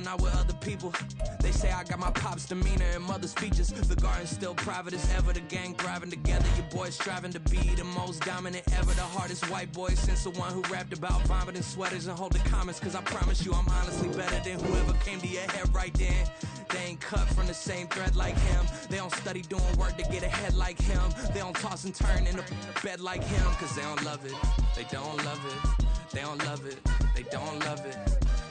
not with other people. They say I got my pop's demeanor and mother's features. The garden's still private as ever, the gang thriving together. Your boys striving to be the most dominant ever. The hardest white boy since the one who rapped about vomiting sweaters and holding comments. Cause I promise you I'm honestly better than whoever came to your head right then. They ain't cut from the same thread like him. They don't study doing work to get ahead like him. They don't toss and turn in the bed like him. Cause they don't love it, they don't love it. They don't love it, they don't love it.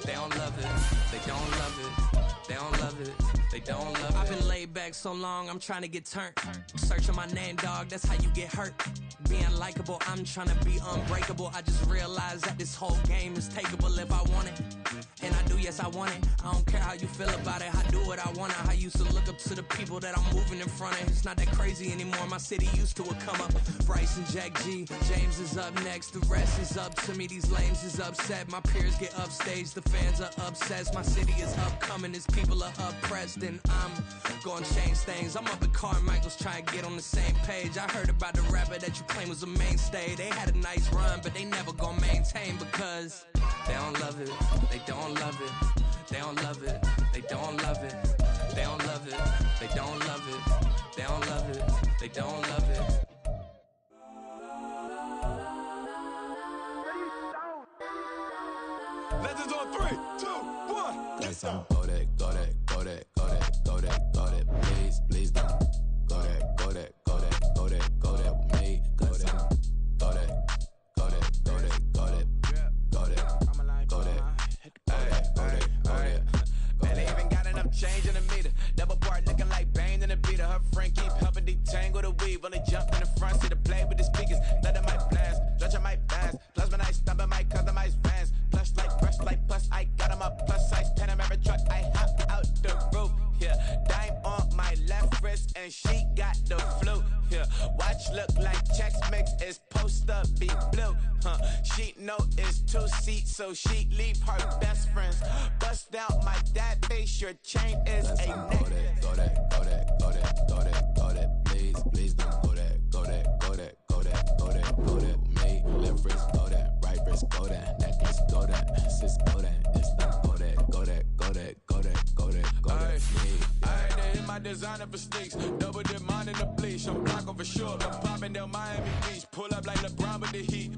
They don't love it, they don't love it. They don't love it, they don't love it. I've been laid back so long, I'm trying to get turned. Searching my name, dog, that's how you get hurt. Being likable, I'm trying to be unbreakable. I just realized that this whole game is takeable if I want it. And I do, yes, I want it. I don't care how you feel about it. I do what I want. I used to look up to the people that I'm moving in front of. It's not that crazy anymore. My city used to it come up. Bryce and Jack G. James is up next. The rest is up to me. These lames is upset. My peers get upstaged. The fans are obsessed. My city is upcoming. These people are oppressed. And I'm gonna change things. I'm up at Carmichael's trying to get on the same page. I heard about the rapper that you claim was a mainstay. They had a nice run, but they never gonna maintain because they don't love it. They don't love it. They don't love it. They don't love it. They don't love it. They don't love it. They don't love it. They don't love it. Legends on 3, 2, 1. Yes, I'm go that, go that, go that, go that, go that, go that. Please, please don't go that, go that, go that, go that, go that with me. Go that, go that, go that, go that, go that, go that, go that. Man, they even got enough change in the meter. Double part looking like Bane in the beater. Her friend keep helping detangle the weave. Only jump in the front, see the play with the speakers. Let them might blast, stretch I might pass. Plus when I stumble, might customize vans. Plush like brush like plus, I got them up plus size Panamera truck. I hop out the roof, yeah. Dime on my left wrist and she got the flu, yeah. Watch look like Chex Mix is post up be blue, huh. She know it's 2 seats, so she leave her best friends. Bust out my dad face, your chain is Let's a go that, go that, go that, go that, go that, go that. Please, please don't go that, go that, go that, go that, go that, go that with me. Left wrist go that, right wrist go that, necklace go that, sis go that, it's not go that, go that, go that, go that, go that, go that with me. Alright, they hit my designer for sneaks. Double dip mine in the bleach. I'm Blanco for sure. I'm popping down Miami Beach. Pull up like LeBron with the heat.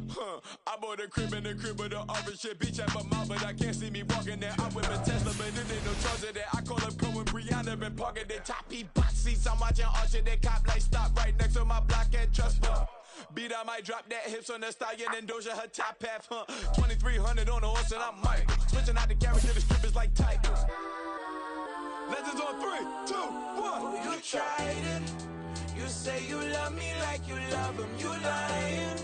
I bought a crib in the crib with the office shit. Beach at my mouth, but I can't see me walking there. I'm with a Tesla, but it ain't no charger there. I call up Cohen, Brianna, been parking there. Toppy bot seats. I'm watching Archer. They cop like stop right next to my block at Trust Fund. Beat, I might drop that hips on the stallion and Doja her top half, 2300 on the horse and I'm Mike. Switching out the character, the strippers like Tigers. Legends on 3, 2, 1. Oh, you tried it. You say you love me like you love him. You lying.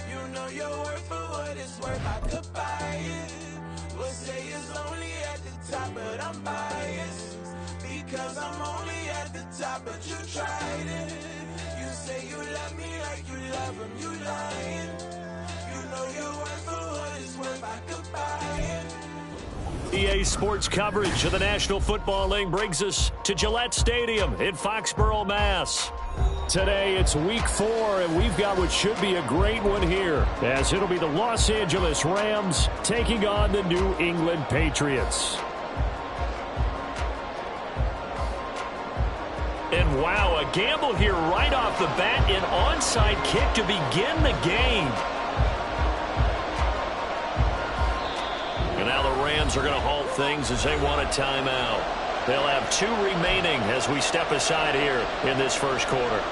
You know your worth for what it's worth. I could buy it. We'll say it's only at the top, but I'm biased because I'm only at the top. But you tried it. You say you love me like you love him. You lying. You know your worth for what it's worth. I could buy it. EA Sports coverage of the National Football League brings us to Gillette Stadium in Foxborough, Mass. Today it's week 4, and we've got what should be a great one here, as it'll be the Los Angeles Rams taking on the New England Patriots. And wow, a gamble here right off the bat, an onside kick to begin the game. And now the Rams are going to halt things as they want a timeout. They'll have 2 remaining as we step aside here in this first quarter.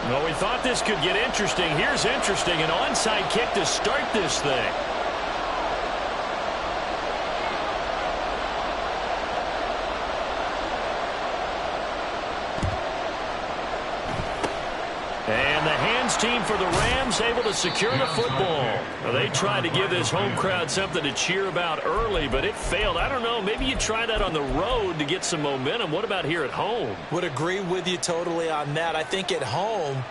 Well, we thought this could get interesting. Here's interesting, an onside kick to start this thing. And the hands team for the Rams able to secure the football. Well, they tried to give this home crowd something to cheer about early, but it failed. I don't know, maybe you try that on the road to get some momentum. What about here at home? Would agree with you totally on that. I think at home,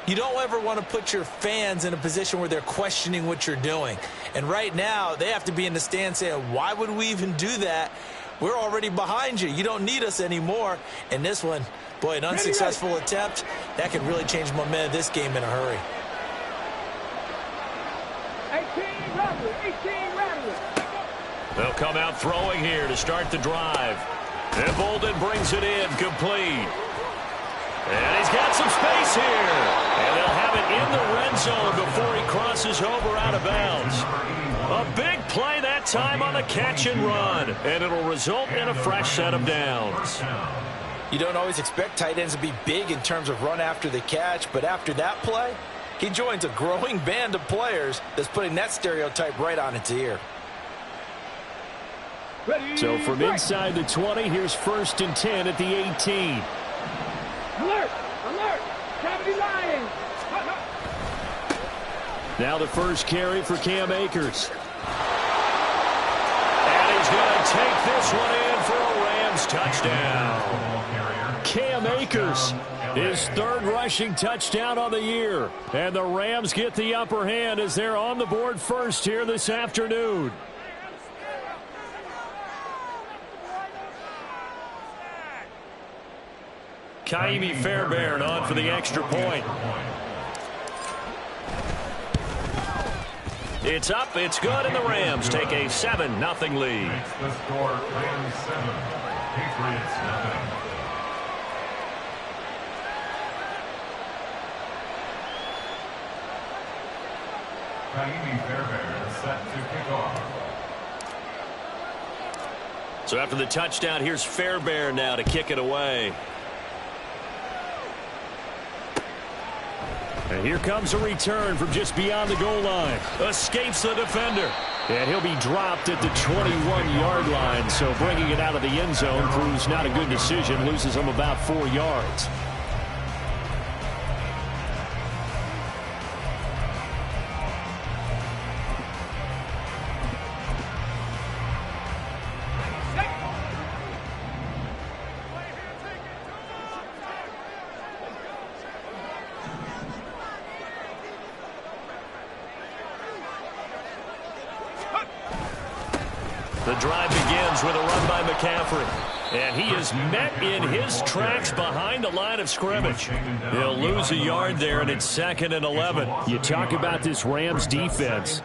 you don't ever want to put your fans in a position where they're questioning what you're doing. And right now, they have to be in the stand saying, why would we even do that? We're already behind you. You don't need us anymore. And this one, boy, an unsuccessful attempt, that could really change the momentum of this game in a hurry. 18 Rattler. They'll come out throwing here to start the drive. And Bolden brings it in, complete. And he's got some space here. And they'll have it in the red zone before he crosses over out of bounds. A big play that time on the catch and run. And it'll result in a fresh set of downs. You don't always expect tight ends to be big in terms of run after the catch, but after that play, he joins a growing band of players that's putting that stereotype right on its ear. So from inside the 20, here's 1st and 10 at the 18. Alert! Alert! Gravity lying! Now the first carry for Cam Akers. And he's going to take this one in for a Rams touchdown. Cam Akers, his 3rd rushing touchdown on the year. And the Rams get the upper hand as they're on the board first here this afternoon. Kaimi Fairbairn on for the extra point. It's up, it's good, and the Rams take a 7-0 lead. The score, Rams 7, Patriots 0. Kaimi Fairbairn set to kick off. So after the touchdown, here's Fairbairn now to kick it away. And here comes a return from just beyond the goal line. Escapes the defender. And he'll be dropped at the 21-yard line. So bringing it out of the end zone proves not a good decision. Loses him about 4 yards. The drive begins with a run by McCaffrey. And he is met in his tracks behind the line of scrimmage. He'll lose a yard there, and it's 2nd and 11. You talk about this Rams defense.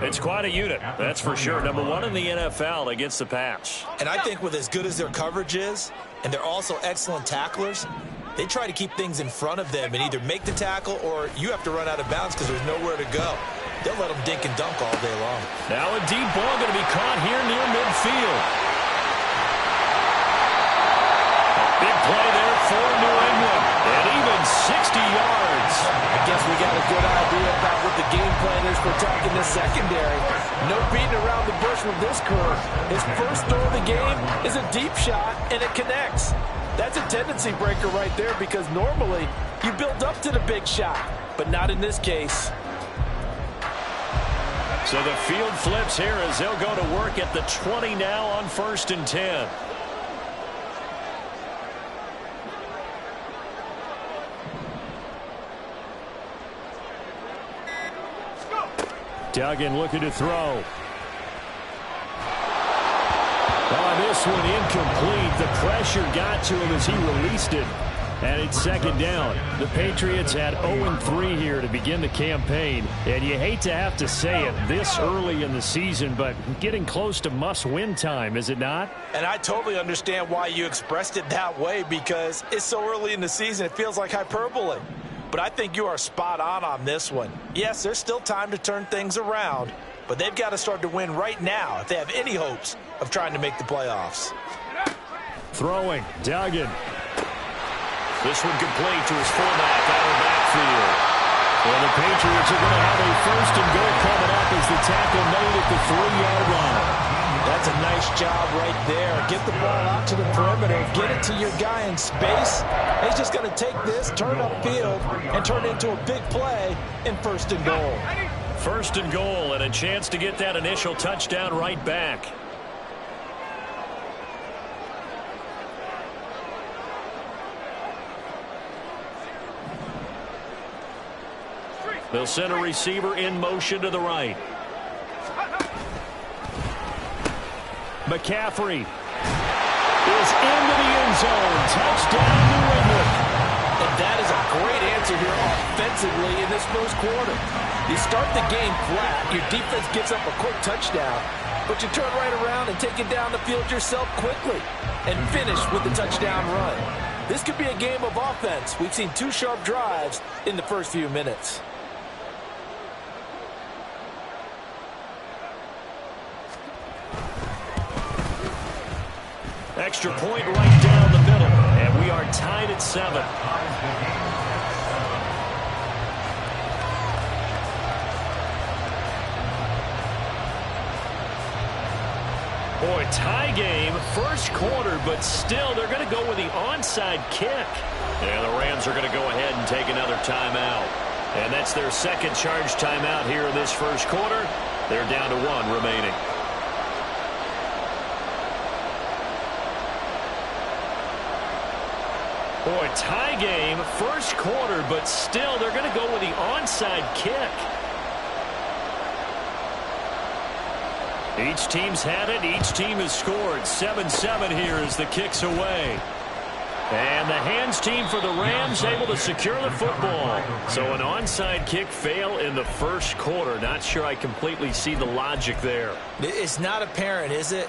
It's quite a unit, that's for sure. Number 1 in the NFL against the pass. And I think with as good as their coverage is, and they're also excellent tacklers, they try to keep things in front of them and either make the tackle or you have to run out of bounds because there's nowhere to go. They'll let them dink and dunk all day long. Now a deep ball going to be caught here near midfield. A big play there for New England. And even 60 yards. I guess we got a good idea about what the game plan is for attacking the secondary. No beating around the bush with this crew. His first throw of the game is a deep shot, and it connects. That's a tendency breaker right there because normally you build up to the big shot, but not in this case. So the field flips here as they'll go to work at the 20 now on 1st and 10. Duggan looking to throw. Oh, this one incomplete. The pressure got to him as he released it. And it's 2nd down. The Patriots had 0-3 here to begin the campaign. And you hate to have to say it this early in the season, but getting close to must-win time, is it not? And I totally understand why you expressed it that way because it's so early in the season it feels like hyperbole. But I think you are spot on this one. Yes, there's still time to turn things around, but they've got to start to win right now if they have any hopes of trying to make the playoffs. Throwing, Duggan. This one complete to his fullback out of the backfield. And the Patriots are going to have a 1st and goal coming up as the tackle made at the 3-yard line. That's a nice job right there. Get the ball out to the perimeter. Get it to your guy in space. He's just going to take this, turn upfield, and turn it into a big play in 1st and goal. 1st and goal and a chance to get that initial touchdown right back. They'll send a receiver in motion to the right. McCaffrey is into the end zone. Touchdown, New England. And that is a great answer here offensively in this 1st quarter. You start the game flat. Your defense gives up a quick touchdown. but you turn right around and take it down the field yourself quickly and finish with the touchdown run. This could be a game of offense. We've seen 2 sharp drives in the first few minutes. Extra point right down the middle, and we are tied at 7. Boy, tie game, first quarter, but still they're going to go with the onside kick. And the Rams are going to go ahead and take another timeout. And that's their second charge timeout here in this first quarter. They're down to 1 remaining. Boy, tie game, first quarter, but still they're going to go with the onside kick. Each team's had it. Each team has scored. 7-7 here as the kick's away. And the hands team for the Rams able to secure the football. So an onside kick fail in the first quarter. Not sure I completely see the logic there. It's not apparent, is it?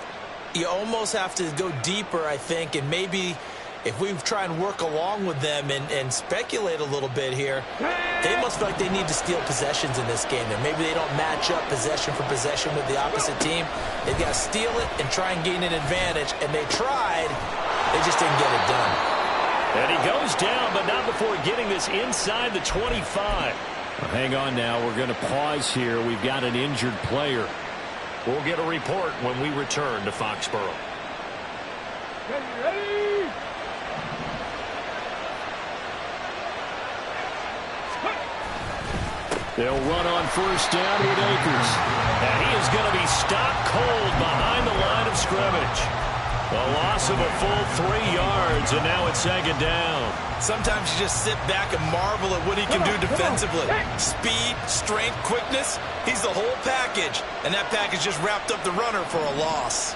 You almost have to go deeper, I think, and maybe if we try and work along with them and speculate a little bit here, they must feel like they need to steal possessions in this game. And maybe they don't match up possession for possession with the opposite team. They've got to steal it and try and gain an advantage. And they tried. They just didn't get it done. And he goes down, but not before getting this inside the 25. Well, hang on now. We're going to pause here. We've got an injured player. We'll get a report when we return to Foxborough. Ready? They'll run on first down with Akers. And he is going to be stopped cold behind the line of scrimmage. A loss of a full 3 yards, and now it's second down. Sometimes you just sit back and marvel at what he can do defensively. Speed, strength, quickness, he's the whole package. And that package just wrapped up the runner for a loss.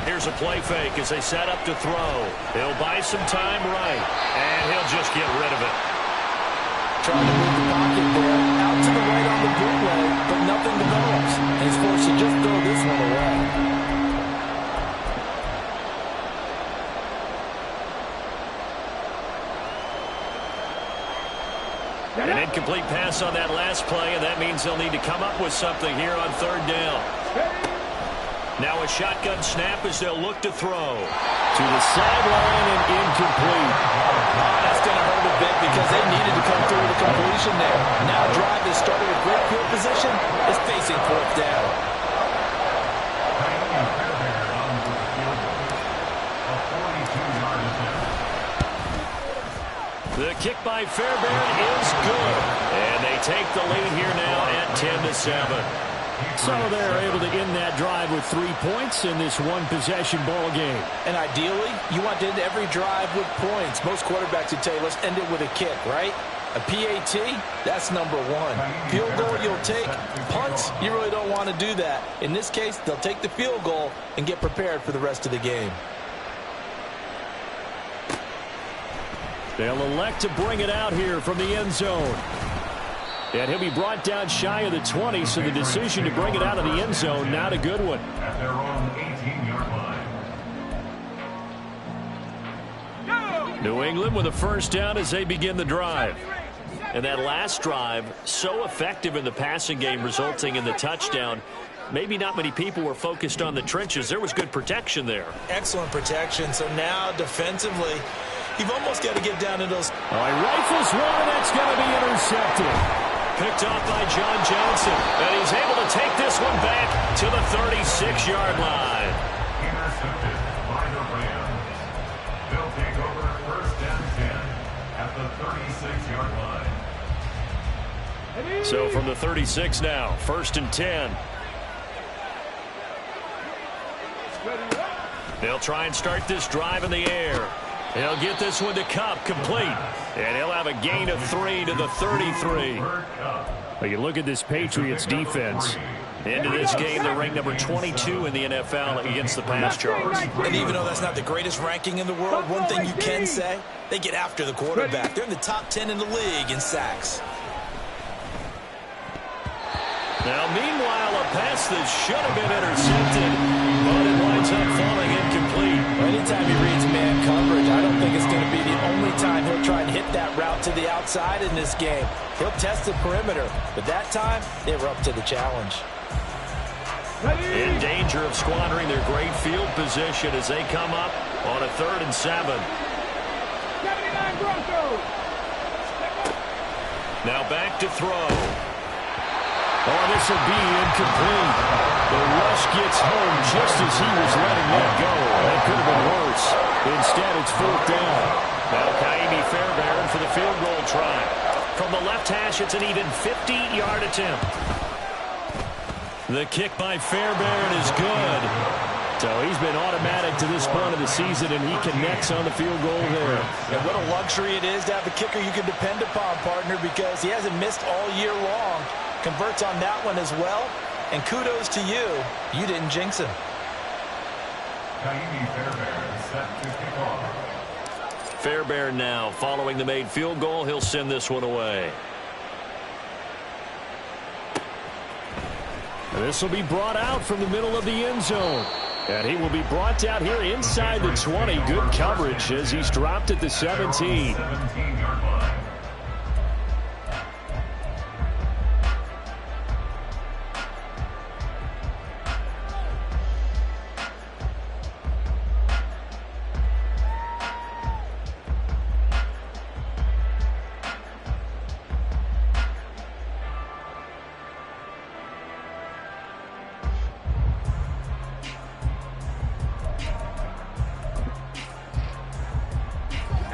Here's a play fake as they set up to throw. He'll buy some time right, and he'll just get rid of it. Trying to move the pocket there, out to the right on the bootleg, but nothing develops. And he's forced to just throw this one away. An incomplete pass on that last play, and that means they'll need to come up with something here on third down. Now a shotgun snap as they'll look to throw. To the sideline and incomplete. That's going to hurt a bit because they needed to come through with a completion there. Now a drive that started with great field position is facing fourth down. The kick by Fairbairn is good. And they take the lead here now at 10-7. So they're able to end that drive with 3 points in this one-possession ball game. And ideally, you want to end every drive with points. Most quarterbacks would tell you, let's end it with a kick, right? A PAT, that's number 1. Field goal you'll take. Punts, you really don't want to do that. In this case, they'll take the field goal and get prepared for the rest of the game. They'll elect to bring it out here from the end zone. And he'll be brought down shy of the 20, so the decision to bring it out of the end zone, not a good one. At their own 18-yard line. New England with a first down as they begin the drive. And that last drive, so effective in the passing game, resulting in the touchdown. Maybe not many people were focused on the trenches. There was good protection there. Excellent protection. So now defensively, you've almost got to get down to those. All right, rifles one, and that's going to be intercepted. Picked off by John Johnson. And he's able to take this one back to the 36-yard line. Intercepted by the Rams. They'll take over first and 10 at the 36-yard line. So from the 36 now, first and 10. They'll try and start this drive in the air. He'll get this one to Kupp, complete. And he'll have a gain of 3 to the 33. Well, you look at this Patriots defense. Into this game, they're ranked number 22 in the NFL against the pass charge. And even though that's not the greatest ranking in the world, one thing you can say, they get after the quarterback. They're in the top 10 in the league in sacks. Now, meanwhile, a pass that should have been intercepted, but it winds up falling incomplete. Well, anytime he reads man coverage, I don't think it's going to be the only time he'll try and hit that route to the outside in this game. He'll test the perimeter, but that time, they were up to the challenge. In danger of squandering their great field position as they come up on a 3rd and 7. 79 Broncos. Now back to throw. Oh, this will be incomplete. The rush gets home just as he was letting that go. That could have been worse. Instead, it's 4th down. Now Ka'imi Fairbairn for the field goal try. From the left hash, it's an even 50-yard attempt. The kick by Fairbairn is good. So he's been automatic to this point of the season, and he connects on the field goal there. And what a luxury it is to have a kicker you can depend upon, partner, because he hasn't missed all year long. Converts on that one as well. And kudos to you. You didn't jinx him. Ka'imi Fairbairn set to kick off. Fairbairn now following the made field goal. He'll send this one away. This will be brought out from the middle of the end zone. And he will be brought down here inside the 20. Good coverage as he's dropped at the 17. 17-yard line.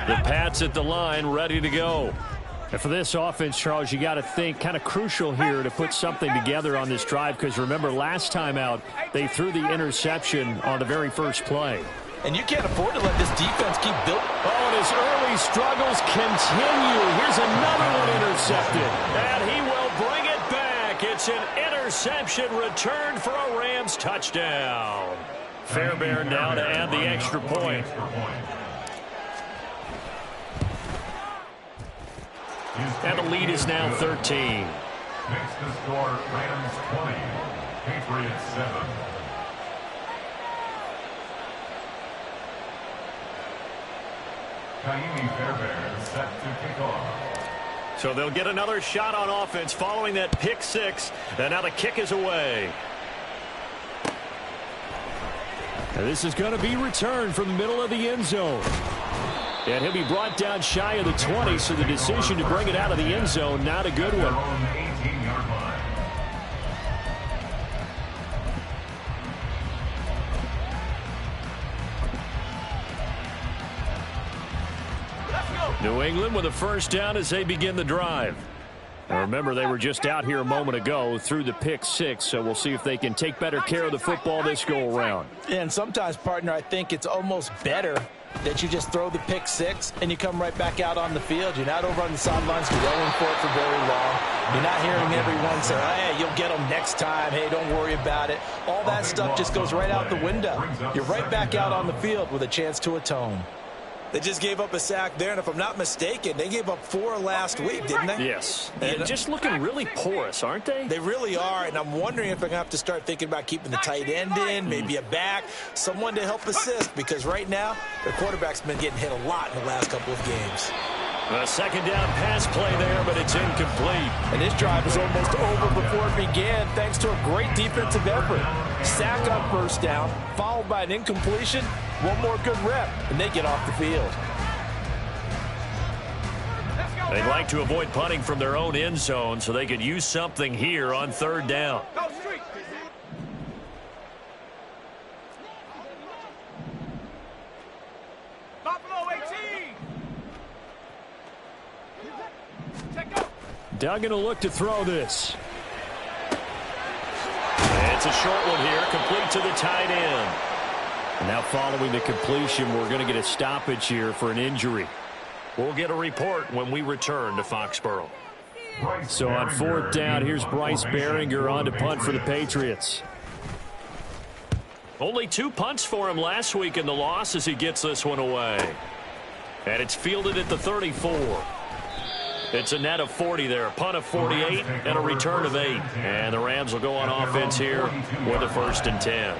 The Pats at the line, ready to go. And for this offense, Charles, you got to think kind of crucial here to put something together on this drive, because remember last time out they threw the interception on the very first play. And you can't afford to let this defense keep building. Oh, and his early struggles continue. Here's another one intercepted. And he will bring it back. It's an interception returned for a Rams touchdown. Fairbairn now to add the extra point. And the lead is now 13. Makes the score Rams 20, Patriots 7. Ka'imi Fairbairn set to kick off. So they'll get another shot on offense following that pick six. And now the kick is away. And this is going to be returned from the middle of the end zone. And he'll be brought down shy of the 20, so the decision to bring it out of the end zone, not a good one. 18-yard line. New England with a first down as they begin the drive. Now remember, they were just out here a moment ago through the pick six, so we'll see if they can take better care of the football this go around. And sometimes, partner, I think it's almost better that you just throw the pick six and you come right back out on the field. You're not over on the sidelines dwelling for it for very long. You're not hearing everyone say, hey, you'll get them next time. Hey, don't worry about it. All that stuff just goes right out the window. You're right back out on the field with a chance to atone. They just gave up a sack there, and if I'm not mistaken, they gave up 4 last week, didn't they? Yes. And just looking really porous, aren't they? They really are, and I'm wondering if they're going to have to start thinking about keeping the tight end in, maybe a back, someone to help assist, because right now, their quarterback's been getting hit a lot in the last couple of games. A second down pass play there, but it's incomplete. And this drive is almost over before it began, thanks to a great defensive effort. Sack on first down, followed by an incompletion, one more good rep, and they get off the field. They'd like to avoid punting from their own end zone so they could use something here on third down. Duggan will look to throw this. It's a short one here, complete to the tight end. And now following the completion, we're going to get a stoppage here for an injury. We'll get a report when we return to Foxborough. So on fourth down, here's Bryce Baringer on to punt for the Patriots. Only 2 punts for him last week in the loss as he gets this one away. And it's fielded at the 34. It's a net of 40 there, a punt of 48, and a return of 8. And the Rams will go on offense here with a 1st and 10.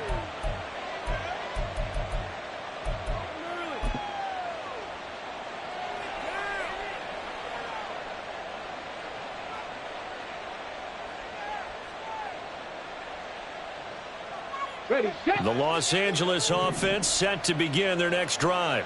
The Los Angeles offense set to begin their next drive.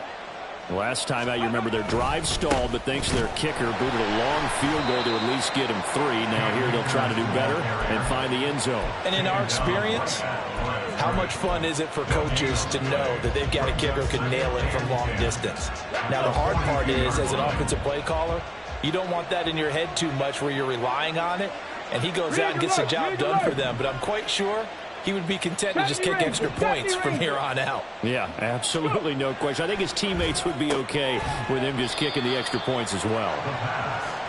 Last time out, you remember their drive stalled, but thanks to their kicker, booted a long field goal to at least get him 3. Now here they'll try to do better and find the end zone. And in our experience, how much fun is it for coaches to know that they've got a kicker who can nail it from long distance? Now the hard part is, as an offensive play caller, you don't want that in your head too much where you're relying on it, and he goes out and gets the job done for them. But I'm quite sure he would be content to just kick extra points from here on out. Yeah, absolutely no question. I think his teammates would be okay with him just kicking the extra points as well.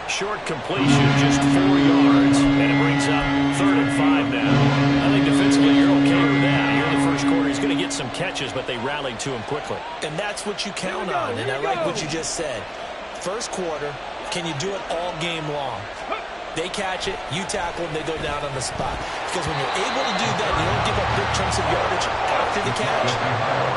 Short completion, just 4 yards, and it brings up 3rd and 5 now. I think defensively you're okay with that. Here in the first quarter, he's going to get some catches, but they rallied to him quickly. And that's what you count on, and I like what you just said. First quarter, can you do it all game long? They catch it, you tackle them, they go down on the spot. Because when you're able to do that, you don't give up big chunks of yardage after the catch.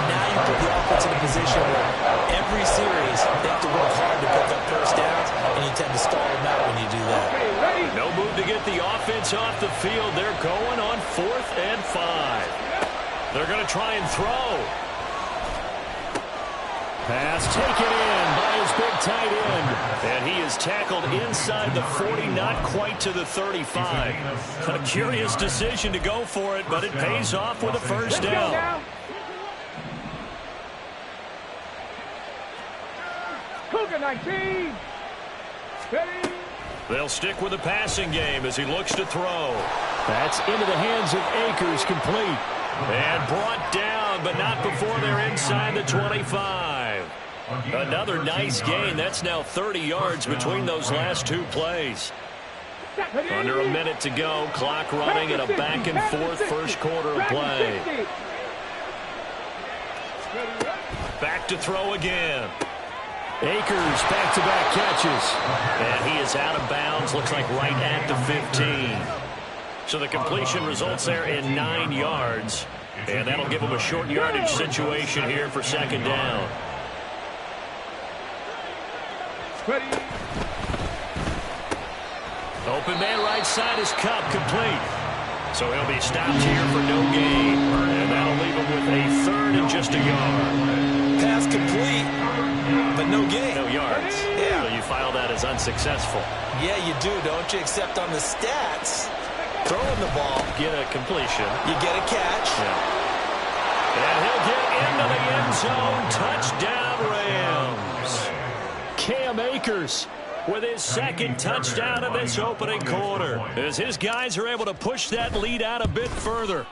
Now you put the offense in a position where every series they have to work hard to pick up first downs, and you tend to stall them out when you do that. No move to get the offense off the field. They're going on 4th and 5. They're going to try and throw. Pass taken in by his big tight end. And he is tackled inside the 40, not quite to the 35. A curious decision to go for it, but it pays off with a first down. Cougar 19. They'll stick with the passing game as he looks to throw. That's into the hands of Akers, complete. And brought down, but not before they're inside the 25. Another nice gain. That's now 30 yards between those last 2 plays. Under a minute to go. Clock running in a back-and-forth first quarter of play. Back to throw again. Akers back-to-back catches. And he is out of bounds. Looks like right at the 15. So the completion results there in 9 yards. And that'll give him a short yardage situation here for 2nd down. Open man right side is Kupp, complete. So he'll be stopped here for no gain. And that'll leave him with a 3rd and just a yard. Pass complete, but no gain. No yards. Yeah. So you file that as unsuccessful. Yeah, you do, don't you? Except on the stats, throwing the ball, Get a completion. you get a catch. Yeah. And he'll get into the end zone. Touchdown, Rams. Cam Akers with his 2nd touchdown of this opening quarter, as his guys are able to push that lead out a bit further.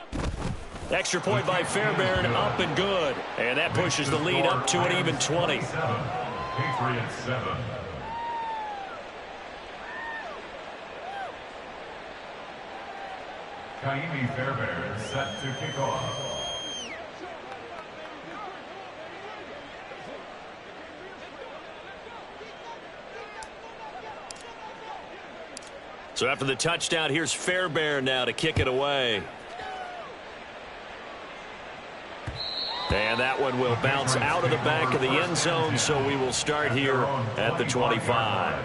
Extra point by Fairbairn, up and good. And that pushes the lead up to an even 20. Patriots 7. Kaimi Fairbairn set to kick off. So after the touchdown, here's Fairbairn now to kick it away. And that one will bounce out of the back of the end zone, so we will start here at the 25.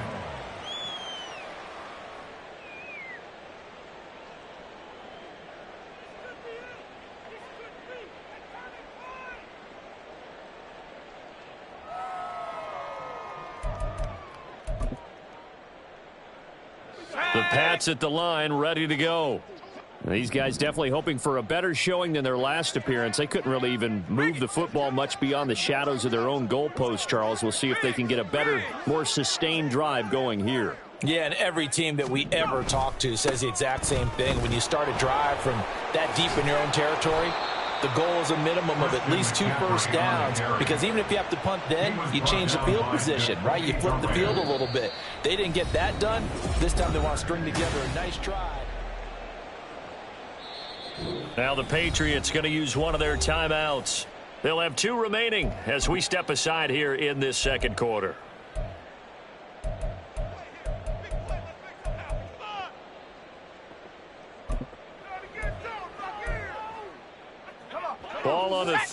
The Pats at the line, ready to go. These guys definitely hoping for a better showing than their last appearance. They couldn't really even move the football much beyond the shadows of their own goalpost, Charles. We'll see if they can get a better, more sustained drive going here. Yeah, and every team that we ever talk to says the exact same thing. When you start a drive from that deep in your own territory, the goal is a minimum of at least 2 first downs, because even if you have to punt then, you change the field position, right? You flip the field a little bit. They didn't get that done. This time they want to string together a nice drive. Now the Patriots going to use one of their timeouts. They'll have 2 remaining as we step aside here in this second quarter.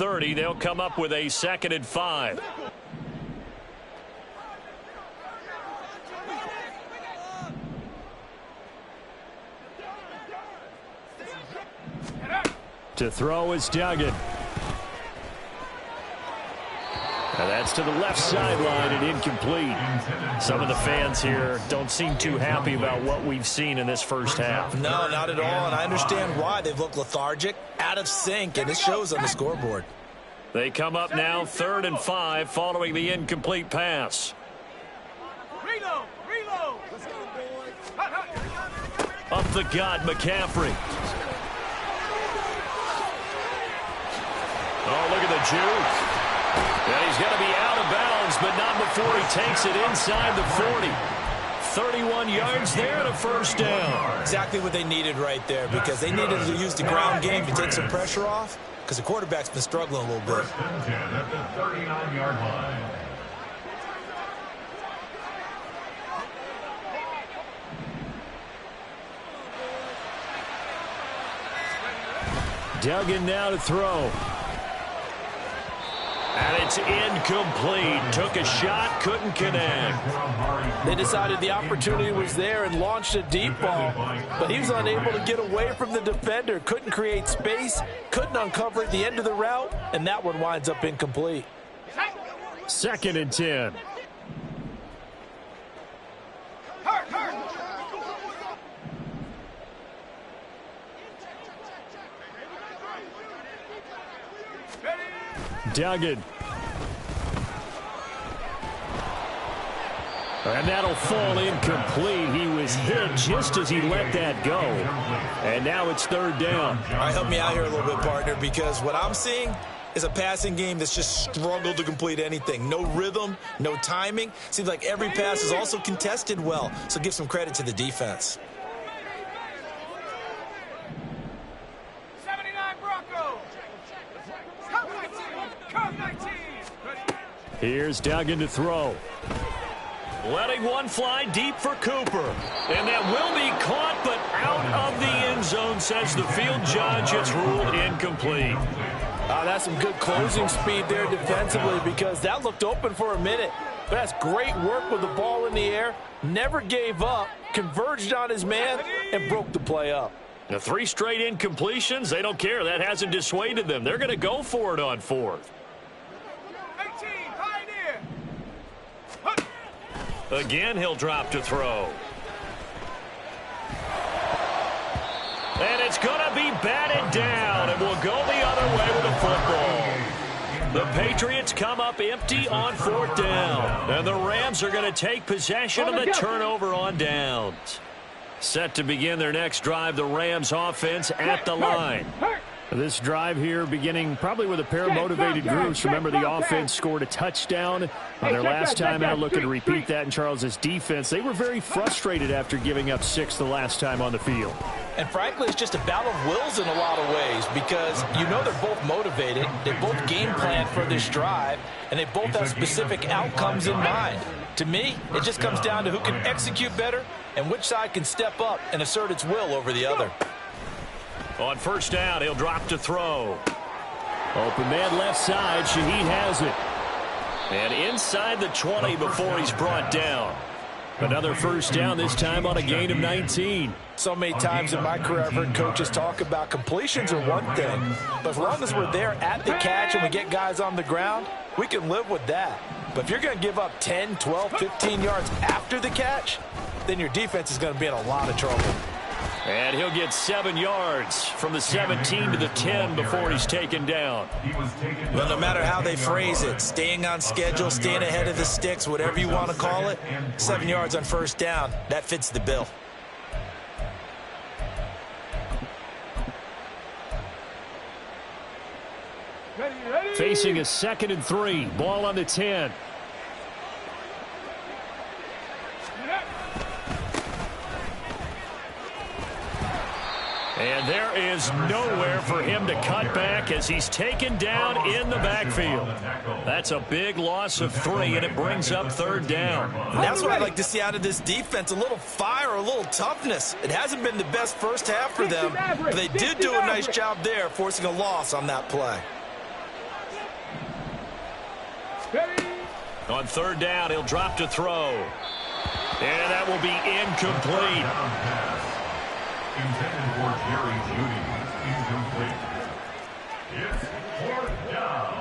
30. They'll come up with a 2nd and 5. To throw is Duggan. And that's to the left sideline and incomplete. Some of the fans here don't seem too happy about what we've seen in this first half. No, not at all, and I understand why. They've looked lethargic, out of sync, and it shows on the scoreboard. They come up now 3rd and 5 following the incomplete pass. Reload! Up the gut, McCaffrey. Oh, look at the juke. And he's going to be out of bounds, but not before he takes it inside the 40. 31 yards there and a first down. Exactly what they needed right there, because they needed to use the ground game to take some pressure off, because the quarterback's been struggling a little bit. 1st and 10 at the 39-yard line. Duggan now to throw. And it's incomplete. Took a shot, couldn't connect. They decided the opportunity was there and launched a deep ball, but he was unable to get away from the defender. Couldn't create space, couldn't uncover the end of the route, and that one winds up incomplete. 2nd and 10. Duggan. And that'll fall incomplete. He was hit just as he let that go. And now it's 3rd down. All right, help me out here a little bit, partner, because what I'm seeing is a passing game that's just struggled to complete anything. No rhythm, no timing. Seems like every pass is also contested well, so give some credit to the defense. 79 Broncos! Come 19! Here's Duggan to throw. Letting one fly deep for Cooper. And that will be caught, but out of the end zone, says the field judge. It's ruled incomplete. That's some good closing speed there defensively, because that looked open for a minute. But that's great work with the ball in the air. Never gave up, converged on his man, and broke the play up. The 3 straight incompletions, they don't care. That hasn't dissuaded them. They're going to go for it on 4th. 18, Pioneer! Again, he'll drop to throw. And it's going to be batted down, and we'll go the other way with the football. The Patriots come up empty on 4th down, and the Rams are going to take possession of the turnover on downs. Set to begin their next drive, the Rams offense at the line. This drive here beginning probably with a pair of motivated groups. Remember, the offense scored a touchdown on their last time out. Looking to repeat that in Charles's defense. They were very frustrated after giving up 6 the last time on the field. And frankly, it's just a battle of wills in a lot of ways, because you know they're both motivated, they both game plan for this drive, and they both have specific outcomes in mind. To me, it just comes down to who can execute better and which side can step up and assert its will over the other. On 1st down, he'll drop to throw. Open man left side. Shaheed has it. And inside the 20 before he's brought down. Another 1st down, this time on a gain of 19. So many times in my career I've heard coaches talk about completions are one thing, but as long as we're there at the catch and we get guys on the ground, we can live with that. But if you're going to give up 10, 12, 15 yards after the catch, then your defense is going to be in a lot of trouble. And he'll get 7 yards from the 17 to the 10 before he's taken down. Well, no matter how they phrase it, staying on schedule, staying ahead of the sticks, whatever you want to call it, 7 yards on 1st down, that fits the bill. Facing a 2nd and 3. Ball on the 10. And there is nowhere for him to cut back as he's taken down in the backfield. That's a big loss of 3, and it brings up 3rd down. And that's what I'd like to see out of this defense, a little fire, a little toughness. It hasn't been the best first half for them, but they did do a nice job there, forcing a loss on that play. Ready. On third down, he'll drop to throw. And that will be incomplete. Intended for Jerry Jeudy. Incomplete. It's fourth down.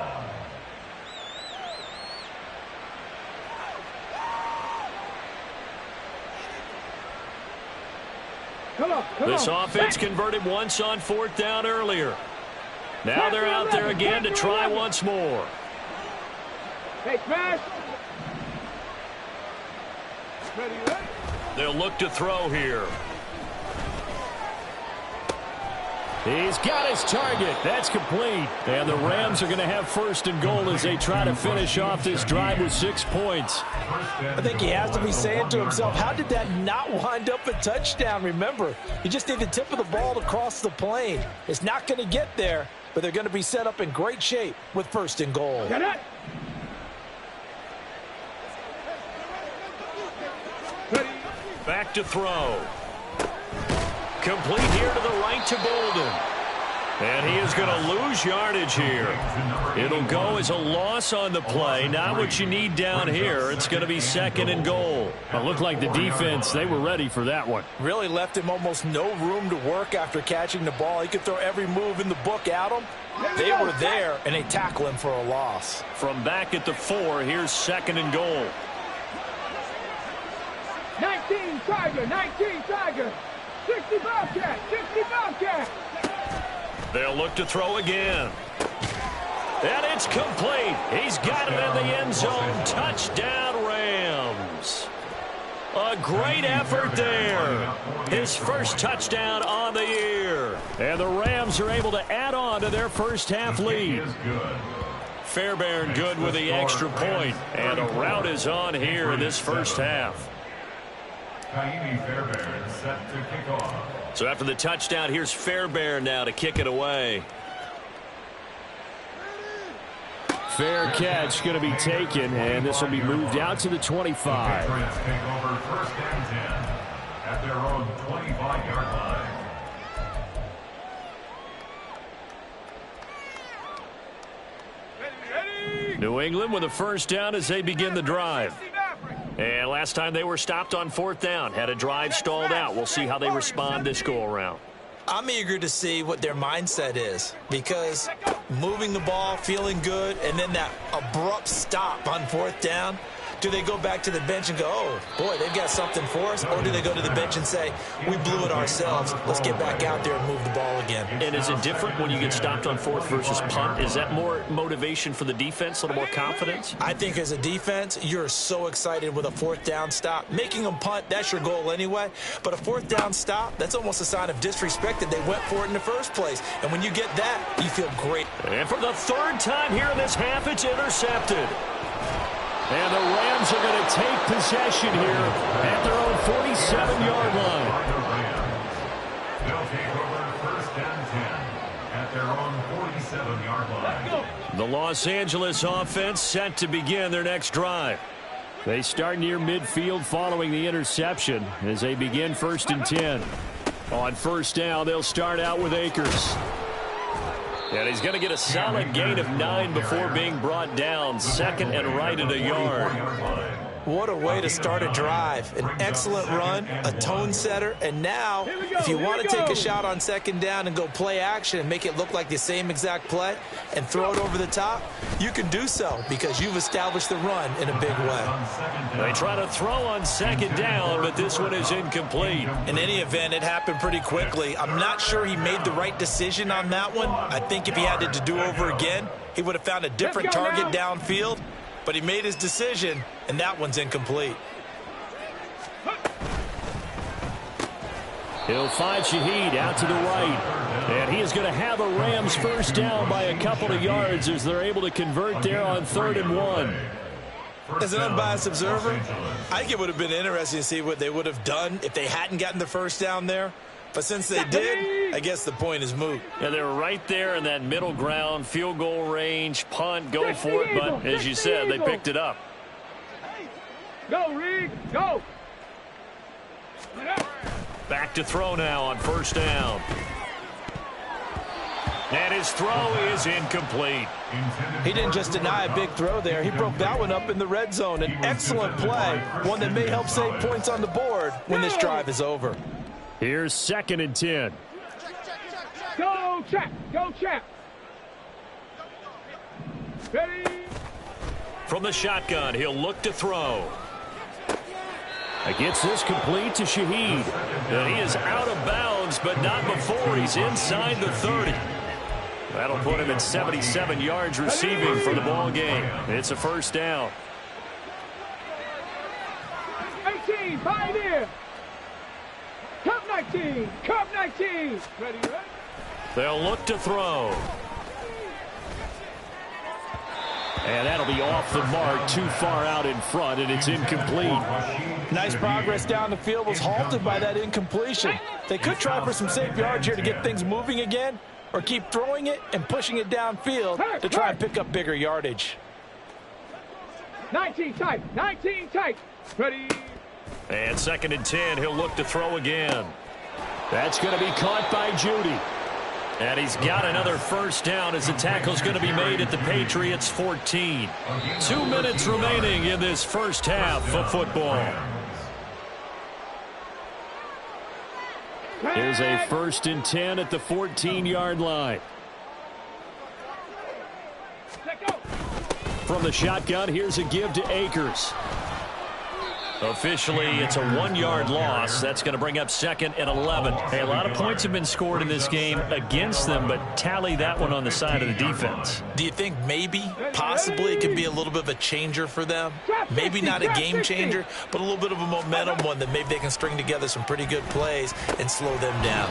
This offense converted once on fourth down earlier. Now they're out there again to try once more. Hey, smash. Ready, ready. They'll look to throw here. He's got his target. That's complete. And the Rams are going to have first and goal as they try to finish off this drive with 6 points. I think he has to be saying to himself, how did that not wind up a touchdown? Remember, you just need the tip of the ball to cross the plane. It's not going to get there, but they're going to be set up in great shape with first and goal. Get it. Ready. Back to throw. Complete here to the right to Bolden. And he is going to lose yardage here. It'll go as a loss on the play. Not what you need down here. It's going to be second and goal. It looked like the defense, they were ready for that one. Really left him almost no room to work after catching the ball. He could throw every move in the book at him. They were there, and they tackle him for a loss. From back at the 4, here's second and goal. 19 Tiger, 19 Tiger. 60 Bobcat, 60 Bobcat. They'll look to throw again. And it's complete. He's got it in the end zone. Touchdown, Rams. A great effort there. His first touchdown on the year. And the Rams are able to add on to their first half lead. Fairbairn good with the extra point. And a rout is on here in this first half. Kaimi Fairbairn set to kick off. So after the touchdown, here's Fairbairn now to kick it away. Fair catch going to be taken, and this will be moved out to the 25. The Patriots take over first and 10 at their own 25-yard line. Ready. New England with a first down as they begin the drive. And last time they were stopped on fourth down, had a drive stalled out. We'll see how they respond this go-around. I'm eager to see what their mindset is, because moving the ball, feeling good, and then that abrupt stop on fourth down, do they go back to the bench and go, oh, boy, they've got something for us? Or do they go to the bench and say, we blew it ourselves. Let's get back out there and move the ball again. And is it different when you get stopped on fourth versus punt? Is that more motivation for the defense, a little more confidence? I think as a defense, you're so excited with a fourth down stop. Making them punt, that's your goal anyway. But a fourth down stop, that's almost a sign of disrespect that they went for it in the first place. And when you get that, you feel great. And for the third time here in this half, it's intercepted. And the Rams are going to take possession here at their own 47-yard line. They'll take over first and 10 at their own 47-yard line. The Los Angeles offense set to begin their next drive. They start near midfield following the interception as they begin first and 10. On first down, they'll start out with Akers. And he's going to get a solid gain of 9 before being brought down. Second and right at a yard. What a way to start a drive. An excellent run, a tone setter, and now if you want to take a shot on second down and go play action and make it look like the same exact play and throw it over the top, you can do so because you've established the run in a big way. They try to throw on second down, but this one is incomplete. In any event, it happened pretty quickly. I'm not sure he made the right decision on that one. I think if he had it to do over again, he would have found a different target downfield. But he made his decision, and that one's incomplete. He'll find Shaheed out to the right. And he is going to have a Rams first down by a couple of yards as they're able to convert there on 3rd and 1. As an unbiased observer, I think it would have been interesting to see what they would have done if they hadn't gotten the first down there. But since they did, I guess the point is moot. Yeah, they were right there in that middle ground, field goal range, punt, go for it. But as you said, they picked it up. Go, Reed, go. Back to throw now on first down. And his throw is incomplete. He didn't just deny a big throw there. He broke that one up in the red zone. An excellent play, one that may help save points on the board when this drive is over. Here's 2nd and 10. Go, Chap. Go, Chap. Ready. From the shotgun, he'll look to throw. Gets this complete to Shaheed. And he is out of bounds, but not before he's inside the 30. That'll put him at 77 yards receiving for the ball game. It's a first down. 18, Pioneer. Cup 19, Cup 19. Ready, ready. They'll look to throw. And that'll be off the mark, too far out in front, and it's incomplete. Nice progress down the field, was halted by that incompletion. They could try for some safe yards here to get things moving again, or keep throwing it and pushing it downfield to try and pick up bigger yardage. 19 tight, 19 tight. Ready. And 2nd and 10, he'll look to throw again. That's going to be caught by Judy. And he's got another first down as the tackle's going to be made at the Patriots 14. 2 minutes remaining in this first half of football. Here's a 1st and 10 at the 14-yard line. From the shotgun, here's a give to Akers. Officially, it's a 1-yard loss. That's going to bring up 2nd and 11. Hey, a lot of points have been scored in this game against them, but tally that one on the side of the defense. Do you think maybe, possibly, it could be a little bit of a changer for them? Maybe not a game changer, but a little bit of a momentum one that maybe they can string together some pretty good plays and slow them down.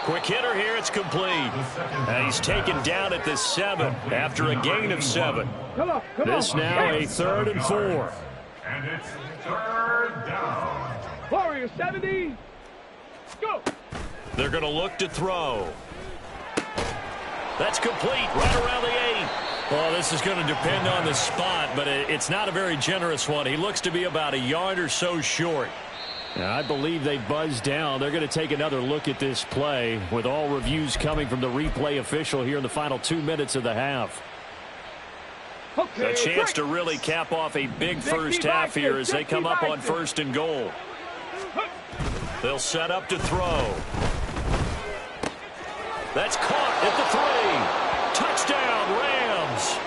Quick hitter here, it's complete. And he's taken down at the 7 after a gain of 7. This now a 3rd and 4. And it's 3rd down. Warriors 70. Go. They're going to look to throw. That's complete right around the 8. Well, this is going to depend on the spot, but it's not a very generous one. He looks to be about a yard or so short. Now, I believe they buzzed down. They're going to take another look at this play with all reviews coming from the replay official here in the final 2 minutes of the half. A chance to really cap off a big first half here as they come up on 1st and goal. They'll set up to throw. That's caught at the 3. Touchdown, Rams.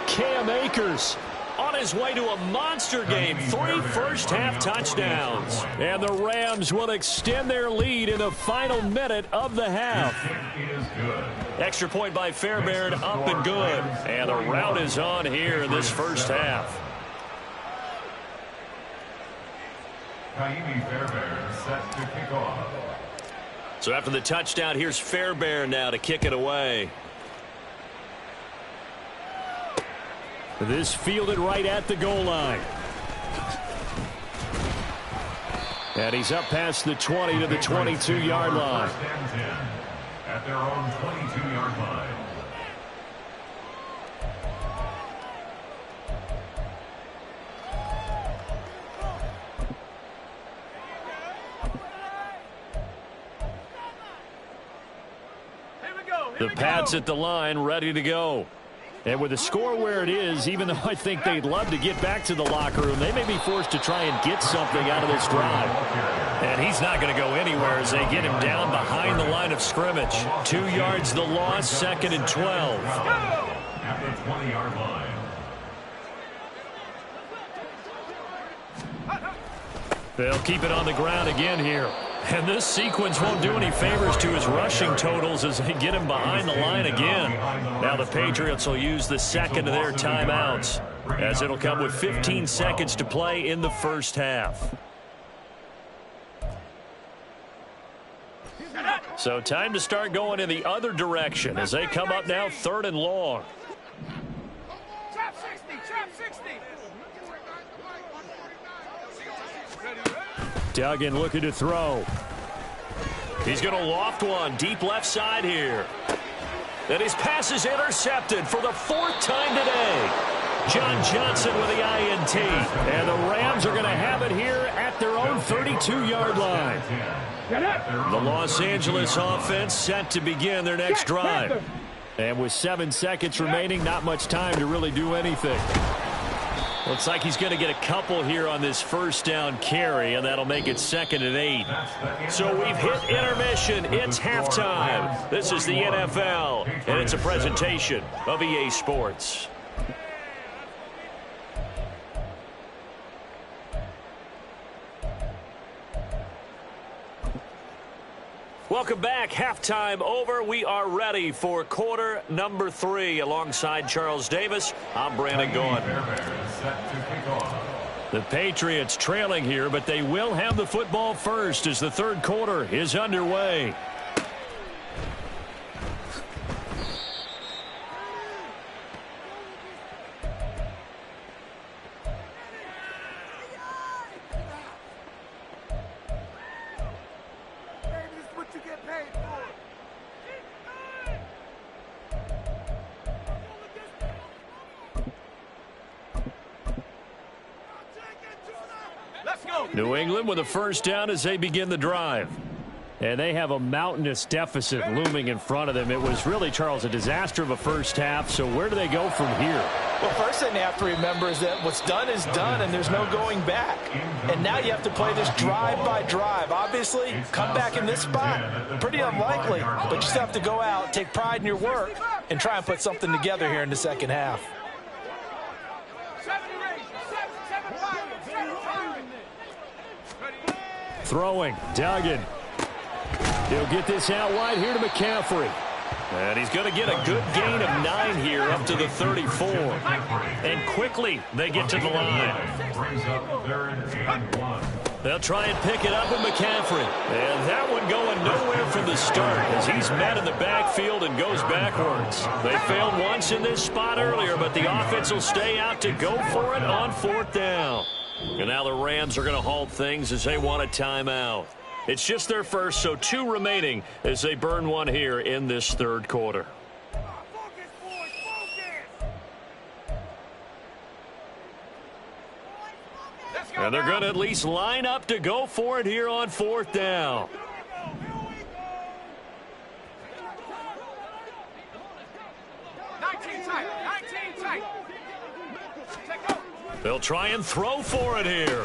Cam Akers on his way to a monster game. 3 first-half touchdowns. And the Rams will extend their lead in the final minute of the half. Extra point by Fairbairn, up and good. And the rout is on here in this first half. Kaimi Fairbairn set to kick off. So after the touchdown, here's Fairbairn now to kick it away. This fielded right at the goal line. And he's up past the 20 to the 22-yard line. At their own 22-yard line. The Pats at the line, ready to go. And with the score where it is, even though I think they'd love to get back to the locker room, they may be forced to try and get something out of this drive. And he's not going to go anywhere as they get him down behind the line of scrimmage. 2 yards the loss, 2nd and 12. At the 20-yard line. They'll keep it on the ground again here. And this sequence won't do any favors to his rushing totals as they get him behind the line again. Now the Patriots will use the second of their timeouts, as it'll come with 15 seconds to play in the first half. So time to start going in the other direction as they come up now 3rd and long. Trap 60, trap 60. Duggan looking to throw. He's going to loft one deep left side here. And his pass is intercepted for the 4th time today. John Johnson with the INT. And the Rams are going to have it here at their own 32-yard line. The Los Angeles offense set to begin their next drive. And with 7 seconds remaining, not much time to really do anything. Looks like he's going to get a couple here on this first down carry, and that'll make it 2nd and 8. So we've hit intermission. It's halftime. This is the NFL, and it's a presentation of EA Sports. Welcome back. Halftime over. We are ready for quarter number 3. Alongside Charles Davis, I'm Brandon Gaughan. The Patriots trailing here, but they will have the football first as the third quarter is underway. New England with a first down as they begin the drive. And they have a mountainous deficit looming in front of them. It was really, Charles, a disaster of a first half. So where do they go from here? Well, first thing they have to remember is that what's done is done, and there's no going back. And now you have to play this drive by drive. Obviously, come back in this spot, pretty unlikely. But you still have to go out, take pride in your work, and try and put something together here in the second half. Throwing, Duggan. He'll get this out wide here to McCaffrey. And he's going to get a good gain of 9 here up to the 34. And quickly they get to the line. They'll try and pick it up with McCaffrey. And that one going nowhere from the start as he's met in the backfield and goes backwards. They failed once in this spot earlier, but the offense will stay out to go for it on 4th down. And now the Rams are going to halt things as they want a timeout. It's just their first, so 2 remaining as they burn one here in this third quarter. And they're going to at least line up to go for it here on 4th down. They'll try and throw for it here.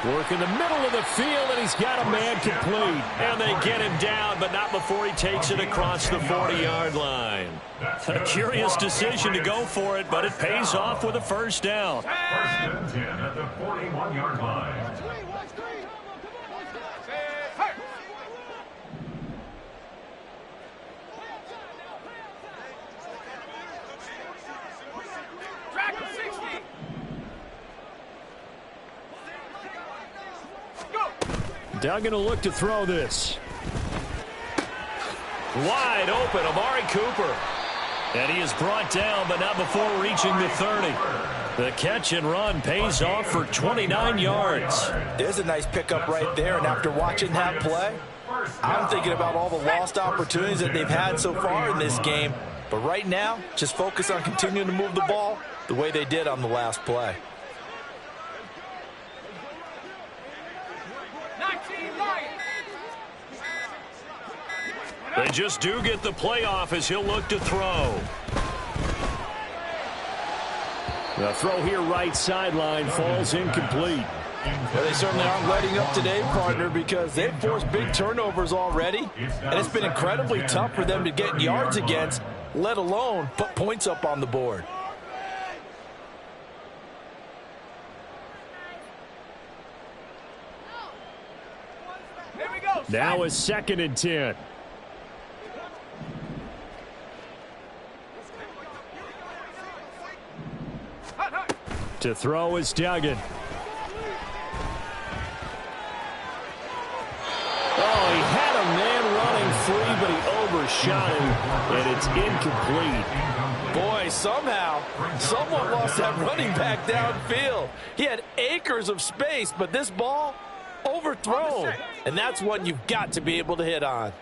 Work in the middle of the field, and he's got a man complete. And they get him down, but not before he takes it across the 40-yard line. A curious decision to go for it, but it pays off with a first down. 1st and 10 at the 41-yard line. Duggan will look to throw this. Wide open, Amari Cooper. And he is brought down, but not before reaching the 30. The catch and run pays off for 29 yards. There's a nice pickup right there, and after watching that play, I'm thinking about all the lost opportunities that they've had so far in this game. But right now, just focus on continuing to move the ball the way they did on the last play. They just do get the playoff as he'll look to throw. The throw here right sideline falls incomplete. Well, they certainly aren't letting up today, partner, because they've forced big turnovers already. And it's been incredibly tough for them to get yards against, let alone put points up on the board. Now is 2nd and 10. To throw is Duggan. Oh, he had a man running free, but he overshot him, and it's incomplete. Boy, somehow, someone lost that running back downfield. He had acres of space, but this ball overthrown, and that's one you've got to be able to hit on.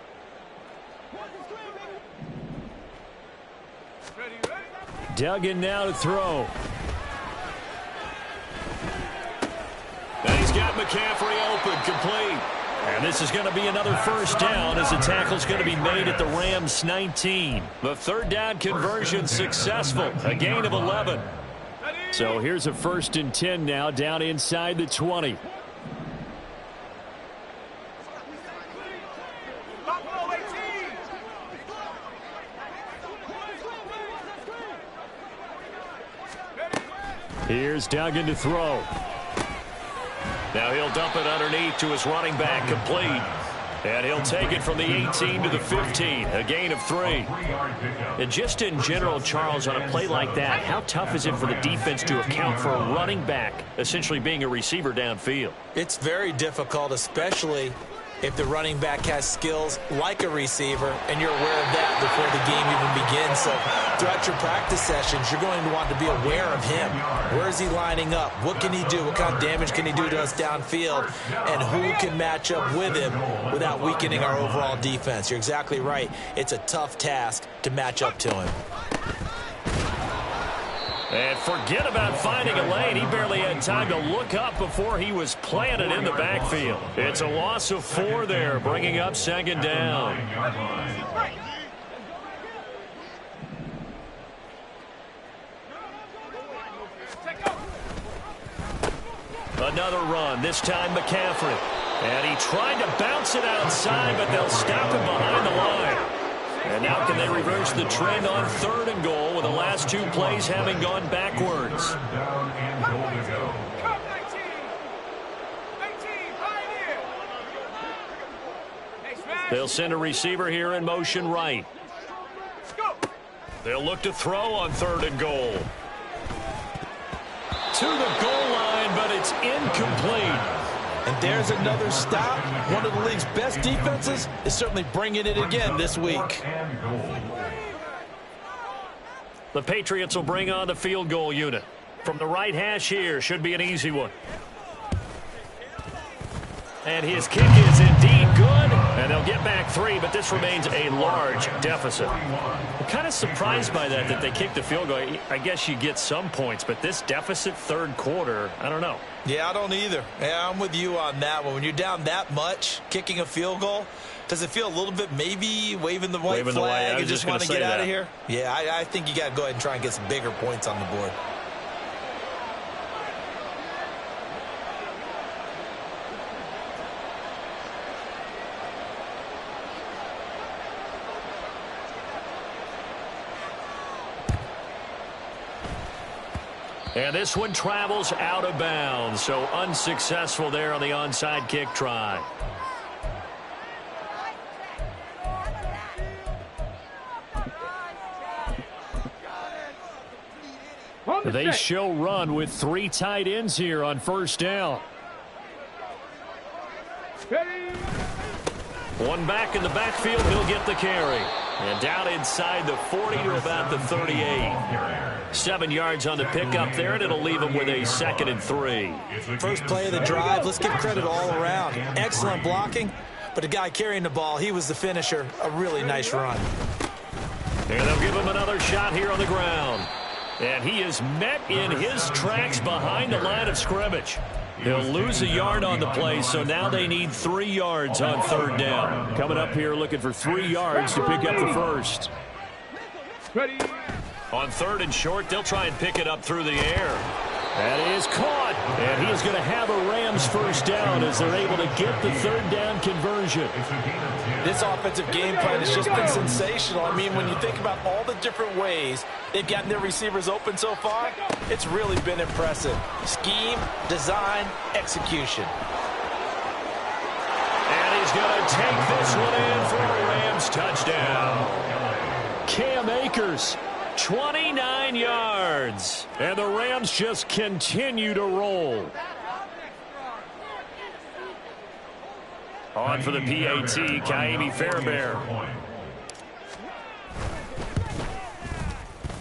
Duggan now to throw. McCaffrey open, complete. And this is going to be another first down as the tackle's going to be made at the Rams 19. The third down conversion successful, a gain of 11. So here's a 1st and 10 now down inside the 20. Here's Duggan to throw. Now he'll dump it underneath to his running back, complete. And he'll take it from the 18 to the 15, a gain of 3. And just in general, Charles, on a play like that, how tough is it for the defense to account for a running back essentially being a receiver downfield? It's very difficult, especially if the running back has skills like a receiver, and you're aware of that before the game even begins. So throughout your practice sessions, you're going to want to be aware of him. Where is he lining up? What can he do? What kind of damage can he do to us downfield? And who can match up with him without weakening our overall defense? You're exactly right. It's a tough task to match up to him. And forget about finding a lane. He barely had time to look up before he was planted in the backfield. It's a loss of 4 there, bringing up 2nd down. Another run, this time McCaffrey. And he tried to bounce it outside, but they'll stop him behind the line. And now can they reverse the trend on 3rd and goal with the last 2 plays having gone backwards? Down and goal to go. They'll send a receiver here in motion right. They'll look to throw on 3rd and goal. To the goal line, but it's incomplete. And there's another stop. One of the league's best defenses is certainly bringing it again this week. The Patriots will bring on the field goal unit. From the right hash here, should be an easy one. And his kick is indeed good. And they'll get back 3, but this remains a large deficit. I'm kind of surprised by that they kicked the field goal. I guess you get some points, but this deficit 3rd quarter, I don't know. Yeah, I don't either. Yeah, I'm with you on that one. When you're down that much, kicking a field goal, does it feel a little bit maybe waving the white flag and just want to get out of here? Yeah, I think you got to go ahead and try and get some bigger points on the board. And this one travels out of bounds, so unsuccessful there on the onside kick try. They show run with 3 tight ends here on 1st down. One back in the backfield, he'll get the carry. And down inside the 40 to about the 38. 7 yards on the pickup there, and it'll leave him with a 2nd and 3. First play of the drive, let's give credit all around. Excellent blocking, but the guy carrying the ball, he was the finisher. A really nice run. And they'll give him another shot here on the ground. And he is met in his tracks behind the line of scrimmage. He'll lose a yard on the play, so now they need 3 yards on 3rd down. Coming up here looking for 3 yards to pick up the first. Ready. On 3rd and short, they'll try and pick it up through the air. That is caught. And he is going to have a Rams first down as they're able to get the 3rd down conversion. This offensive game plan has just been sensational. I mean, when you think about all the different ways they've gotten their receivers open so far, it's really been impressive. Scheme, design, execution. And he's going to take this one in for a Rams touchdown. Cam Akers, 29 yards. And the Rams just continue to roll. On for the PAT, Ka'imi Fairbairn.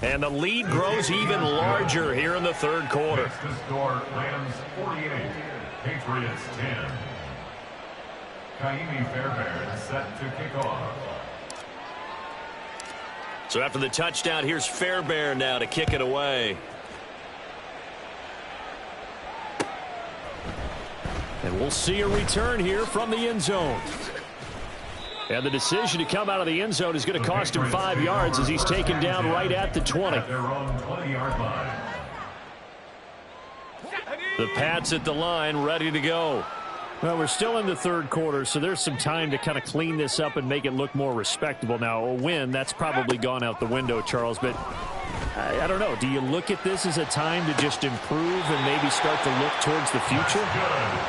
And the lead grows even larger here in the 3rd quarter. The score, Rams 48, Patriots 10. Ka'imi Fairbairn set to kick off. So after the touchdown, here's Fairbairn now to kick it away. And we'll see a return here from the end zone. And the decision to come out of the end zone is going to cost him 5 yards as he's taken down right at the 20. At their own 20-yard line. The Pats at the line, ready to go. Well, we're still in the third quarter, so there's some time to kind of clean this up and make it look more respectable. Now, a win, that's probably gone out the window, Charles, but I don't know. Do you look at this as a time to just improve and maybe start to look towards the future?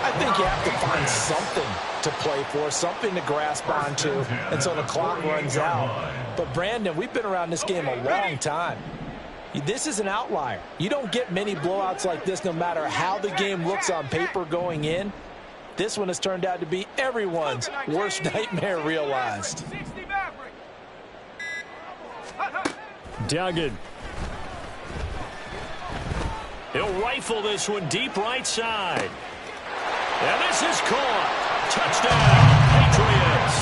I think you have to find something to play for, something to grasp onto until the clock runs out. But, Brandon, we've been around this game a long time. This is an outlier. You don't get many blowouts like this no matter how the game looks on paper going in. This one has turned out to be everyone's worst nightmare realized. Duggan. He'll rifle this one deep right side. And this is caught. Touchdown, Patriots.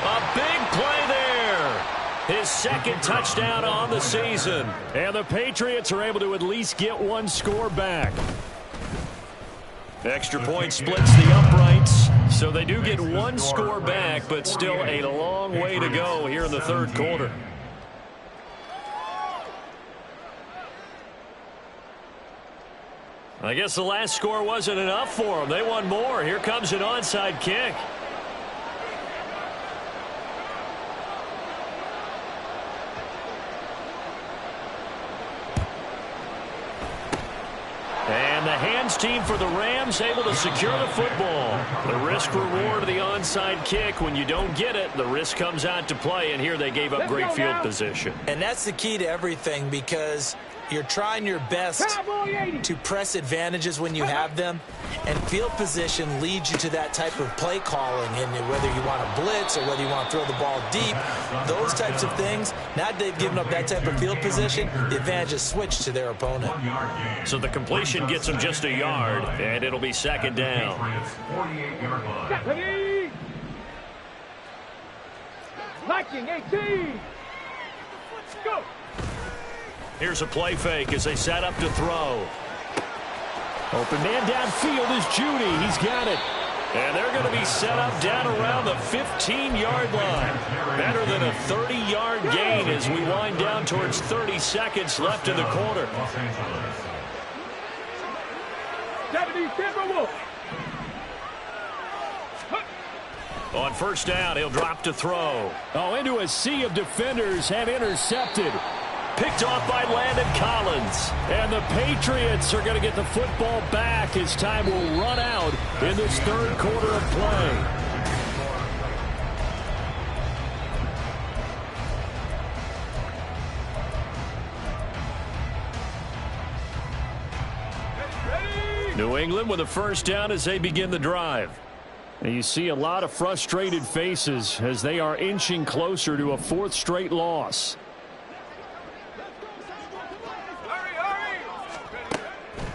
A big play there. His second touchdown on the season. And the Patriots are able to at least get one score back. Extra point splits the uprights, so they do get one score back, but still a long way to go here in the third quarter. I guess the last score wasn't enough for them. They want more. Here comes an onside kick. And the hands team for the Rams able to secure the football. The risk reward of the onside kick. When you don't get it, the risk comes out to play, and here they gave up great field position. And that's the key to everything, because you're trying your best to press advantages when you have them, and field position leads you to that type of play calling. And whether you want to blitz or whether you want to throw the ball deep, those types of things, now that they've given up that type of field position, the advantage is switched to their opponent. So the completion gets them just a yard, and it'll be second down. 48-yard line. Liking 18. Go. Here's a play fake as they set up to throw. Open man downfield is Judy. He's got it. And they're going to be set up down around the 15-yard line. Better than a 30-yard gain as we wind down towards 30 seconds left in the quarter. 70 Timberwolves. On first down, he'll drop to throw. Oh, into a sea of defenders and intercepted. Picked off by Landon Collins. And the Patriots are going to get the football back as time will run out in this third quarter of play. New England with a first down as they begin the drive. And you see a lot of frustrated faces as they are inching closer to a fourth straight loss.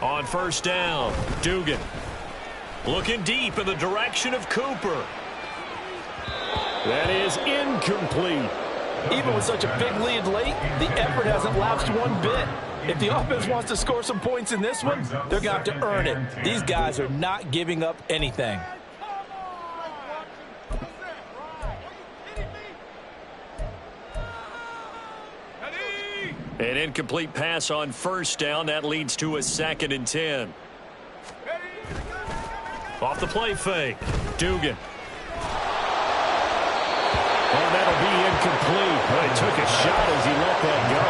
On first down, Dugan looking deep in the direction of Cooper. That is incomplete. Even with such a big lead late, the effort hasn't lapsed one bit. If the offense wants to score some points in this one, they're going to have to earn it. These guys are not giving up anything. An incomplete pass on first down. That leads to a 2nd and 10. Off the play fake, Dugan. And that'll be incomplete. Well, he took a shot as he let that go.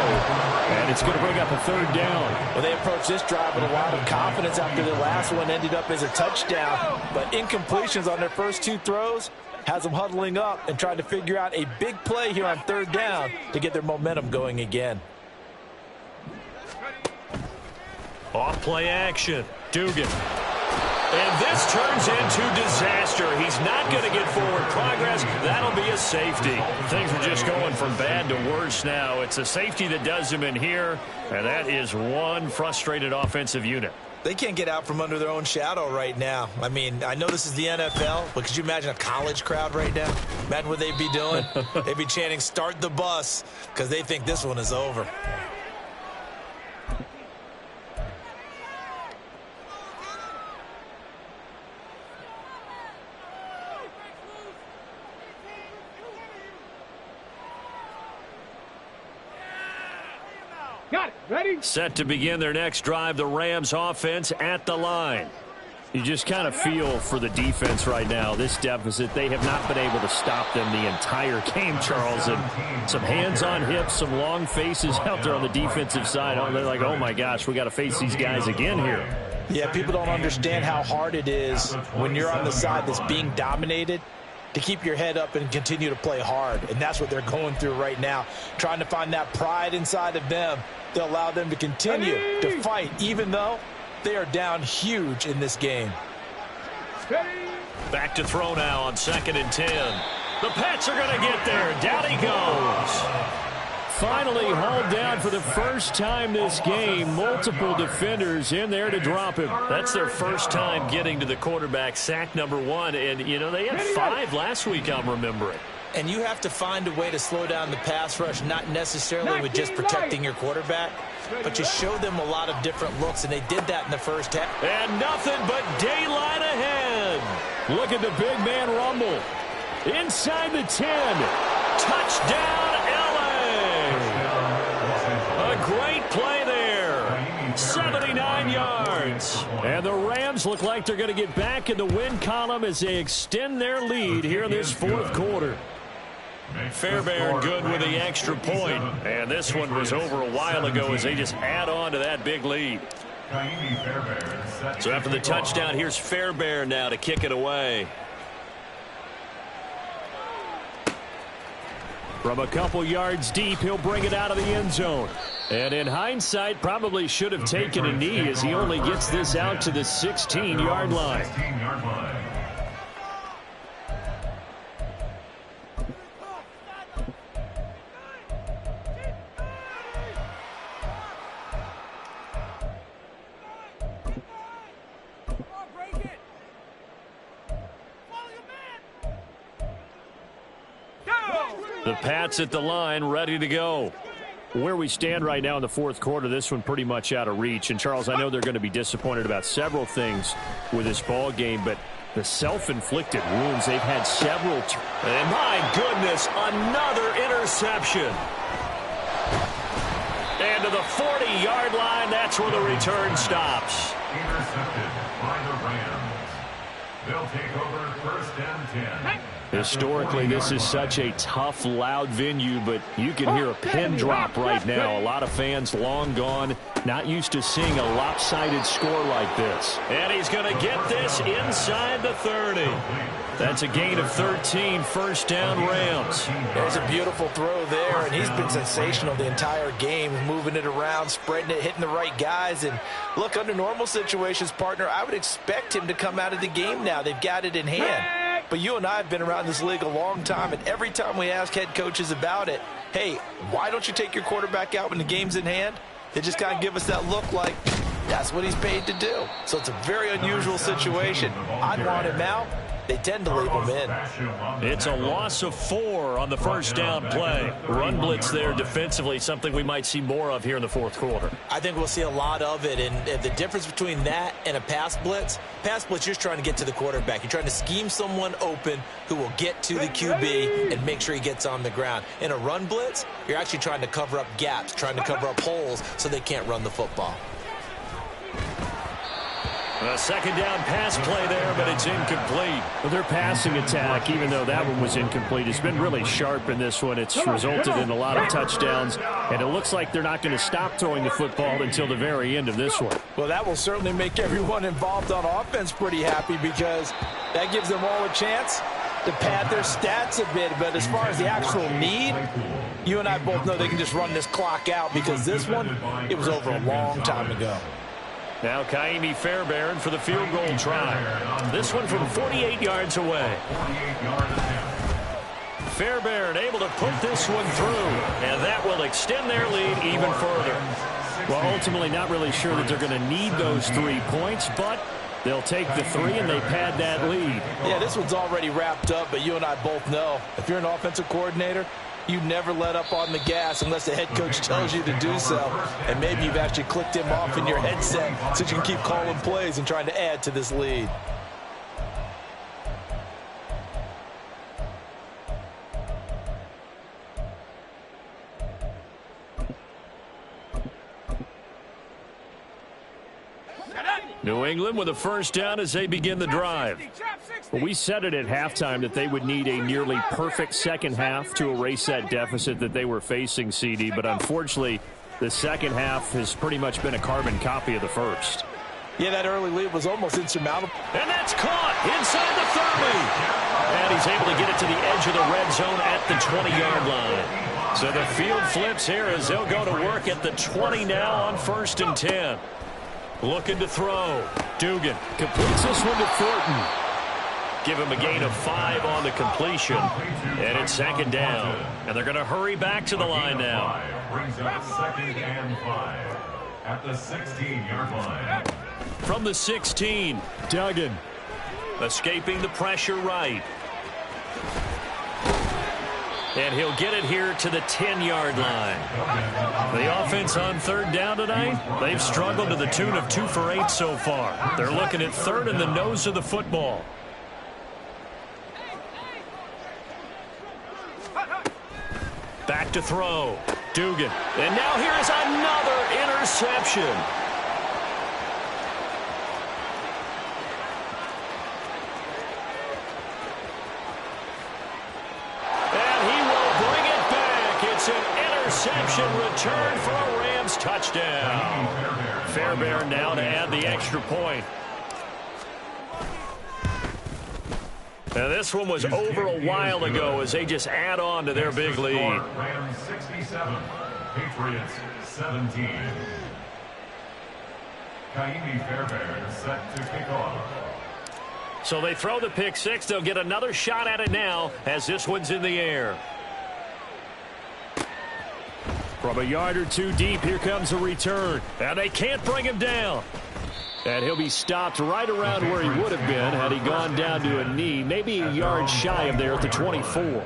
And it's going to bring up a third down. Well, they approached this drive with a lot of confidence after the last one ended up as a touchdown. But incompletions on their first two throws has them huddling up and trying to figure out a big play here on third down to get their momentum going again. Off play action, Dugan. And this turns into disaster. He's not going to get forward progress. That'll be a safety. Things are just going from bad to worse now. It's a safety that does him in here, and that is one frustrated offensive unit. They can't get out from under their own shadow right now. I mean, I know this is the NFL, but could you imagine a college crowd right now? Imagine what they'd be doing. They'd be chanting, "Start the bus," because they think this one is over. Ready? Set to begin their next drive, the Rams offense at the line. You just kind of feel for the defense right now. This deficit, they have not been able to stop them the entire game, Charles. And some hands on hips, some long faces out there on the defensive side. Oh, they're like, oh, my gosh, we got to face these guys again here. Yeah, people don't understand how hard it is when you're on the side that's being dominated to keep your head up and continue to play hard. And that's what they're going through right now, trying to find that pride inside of them to allow them to continue to fight, even though they are down huge in this game. Back to throw now on 2nd and 10. The Pats are going to get there. Down he goes. Finally hauled down for the first time this game. Multiple defenders in there to drop him. That's their first time getting to the quarterback, sack number 1. And, you know, they had 5 last week, I'm remembering. And you have to find a way to slow down the pass rush, not necessarily with just protecting your quarterback, but you show them a lot of different looks, and they did that in the first half. And nothing but daylight ahead. Look at the big man rumble. Inside the 10. Touchdown, LA. A great play there. 79 yards. And the Rams look like they're going to get back in the win column as they extend their lead here in this 4th quarter. Fairbairn good with the extra point. And this one was over a while ago as they just add on to that big lead. So after the touchdown, here's Fairbairn now to kick it away. From a couple yards deep, he'll bring it out of the end zone. And in hindsight, probably should have taken a knee as he only gets this out to the 16-yard line. The Pats at the line, ready to go. Where we stand right now in the 4th quarter, this one pretty much out of reach. And, Charles, I know they're going to be disappointed about several things with this ball game, but the self-inflicted wounds, they've had several. And, my goodness, another interception. And to the 40-yard line, that's where the return stops. Intercepted by the Rams. They'll take over 1st and 10. Historically, this is such a tough, loud venue, but you can hear a pin drop right now. A lot of fans long gone, not used to seeing a lopsided score like this. And he's going to get this inside the 30. That's a gain of 13, 1st down Rams. There's a beautiful throw there, and he's been sensational the entire game, moving it around, spreading it, hitting the right guys. And look, under normal situations, partner, I would expect him to come out of the game now. They've got it in hand. But you and I have been around this league a long time, and every time we ask head coaches about it, hey, why don't you take your quarterback out when the game's in hand? They just kind of give us that look like that's what he's paid to do. So it's a very unusual situation. I'd want him out. They tend to leave him in. It's a loss of 4 on the 1st down play. Run blitz there defensively, something we might see more of here in the 4th quarter. I think we'll see a lot of it, and the difference between that and a pass blitz, you're just trying to get to the quarterback. You're trying to scheme someone open who will get to the QB and make sure he gets on the ground. In a run blitz, you're actually trying to cover up gaps, trying to cover up holes so they can't run the football. A 2nd down pass play there, but it's incomplete. Well, their passing attack, even though that one was incomplete, has been really sharp in this one. It's resulted in a lot of touchdowns, and it looks like they're not going to stop throwing the football until the very end of this one. Well, that will certainly make everyone involved on offense pretty happy because that gives them all a chance to pad their stats a bit. But as far as the actual need, you and I both know they can just run this clock out because this one, it was over a long time ago. Now Kaimi Fairbairn for the field goal try. This one from 48 yards away. Fairbairn able to put this one through, and that will extend their lead even further. Well, ultimately not really sure that they're going to need those 3 points, but they'll take the 3 and they pad that lead. Yeah, this one's already wrapped up, but you and I both know if you're an offensive coordinator, you never let up on the gas unless the head coach tells you to do so. And maybe you've actually clicked him off in your headset so you can keep calling plays and trying to add to this lead. New England with a first down as they begin the drive. Well, we said it at halftime that they would need a nearly perfect second half to erase that deficit that they were facing, CD, but unfortunately the second half has pretty much been a carbon copy of the first. Yeah, that early lead was almost insurmountable. And that's caught inside the 30. And he's able to get it to the edge of the red zone at the 20-yard line. So the field flips here as they'll go to work at the 20 now on 1st and 10. Looking to throw. Dugan completes this one to Thornton. Give him a gain of 5 on the completion. And it's 2nd down. And they're going to hurry back to the line now. Brings up 2nd and 5 at the 16-yard line. From the 16, Duggan escaping the pressure right. And he'll get it here to the 10-yard line. The offense on 3rd down tonight, they've struggled to the tune of 2 for 8 so far. They're looking at 3rd in the nose of the football. Back to throw. Dugan. And now here is another interception. Interception return for a Rams touchdown. Fairbairn now to add the extra point. Now this one was over a while ago as they just add on to their big lead. Rams 67, Patriots 17. Kaimi Fairbairn set to kick off. So they throw the pick six. They'll get another shot at it now as this one's in the air. From a yard or two deep, here comes a return. And they can't bring him down. And he'll be stopped right around where he would have been had he gone down to a knee, maybe a yard shy of there at the 24.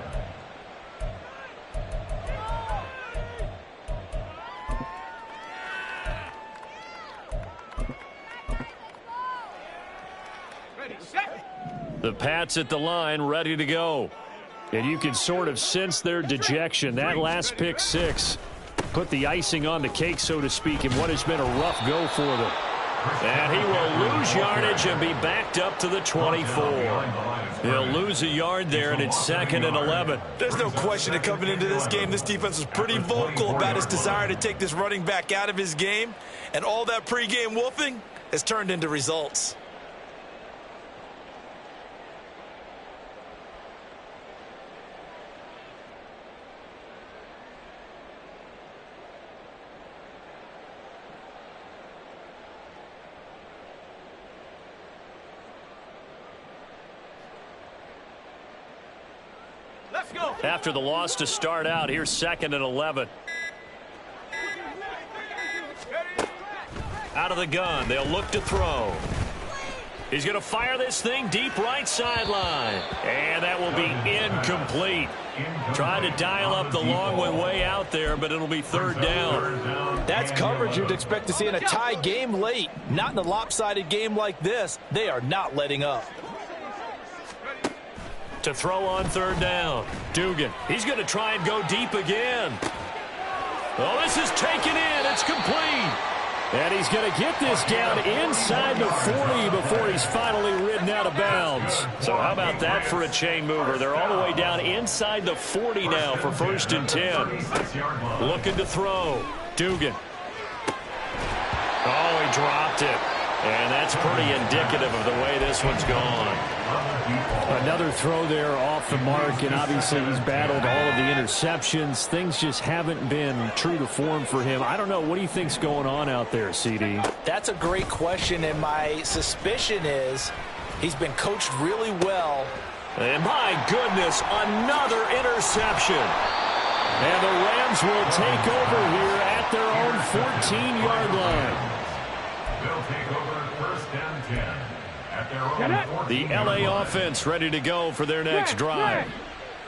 The Pats at the line, ready to go. And you can sort of sense their dejection. That last pick six put the icing on the cake, so to speak, in what has been a rough go for them. And he will lose yardage and be backed up to the 24. He'll lose a yard there, and it's 2nd and 11. There's no question that coming into this game, this defense was pretty vocal about his desire to take this running back out of his game. And all that pregame wolfing has turned into results. After the loss to start out, here's 2nd and 11. Out of the gun, they'll look to throw. He's going to fire this thing deep right sideline. And that will be incomplete. Trying to dial up the long one way out there, but it'll be 3rd down. That's coverage you'd expect to see in a tie game late. Not in a lopsided game like this. They are not letting up. To throw on 3rd down. Dugan. He's going to try and go deep again. Oh, this is taken in. It's complete. And he's going to get this down inside the 40 before he's finally ridden out of bounds. So how about that for a chain mover? They're all the way down inside the 40 now for 1st and 10. Looking to throw. Dugan. Oh, he dropped it. And that's pretty indicative of the way this one's gone. Another throw there off the mark, and obviously he's battled all of the interceptions. Things just haven't been true to form for him. I don't know. What do you think's going on out there, CD? That's a great question, and my suspicion is he's been coached really well. And my goodness, another interception. And the Rams will take over here at their own 14-yard line. They'll take over 1st and 10 at their own 14. The LA offense ready to go for their next drive.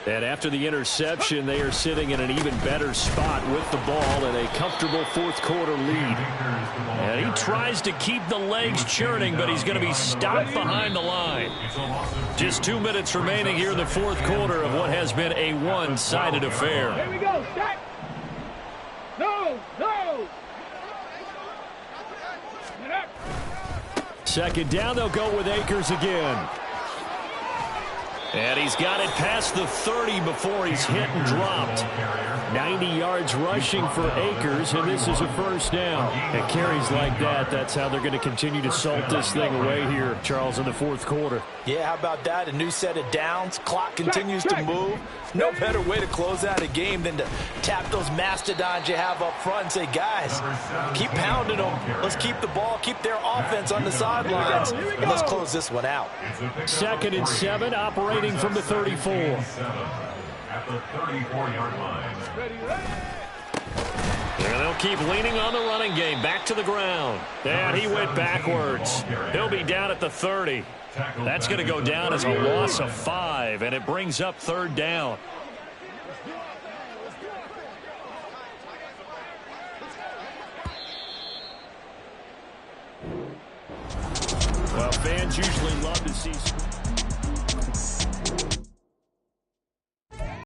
And after the interception, they are sitting in an even better spot with the ball in a comfortable 4th quarter lead. And he tries to keep the legs churning, but he's going to be stopped behind the line. Just 2 minutes remaining here in the 4th quarter of what has been a one-sided affair. Here we go, set. No, no. Get up. Second down, they'll go with Akers again. And he's got it past the 30 before he's hit and dropped. 90 yards rushing for Akers, and this is a first down. And carries like that, that's how they're going to continue to salt this thing away here, Charles, in the fourth quarter. Yeah, how about that? A new set of downs. Clock continues to move. No better way to close out a game than to tap those mastodons you have up front and say, guys, keep pounding them. Let's keep the ball, keep their offense on the sidelines, and let's close this one out. 2nd and 7, operating from the 34. At the 34-yard line. And they'll keep leaning on the running game. Back to the ground. And he went backwards. He'll be down at the 30. That's going to go down as a loss of 5, and it brings up 3rd down. Well, fans usually love to see...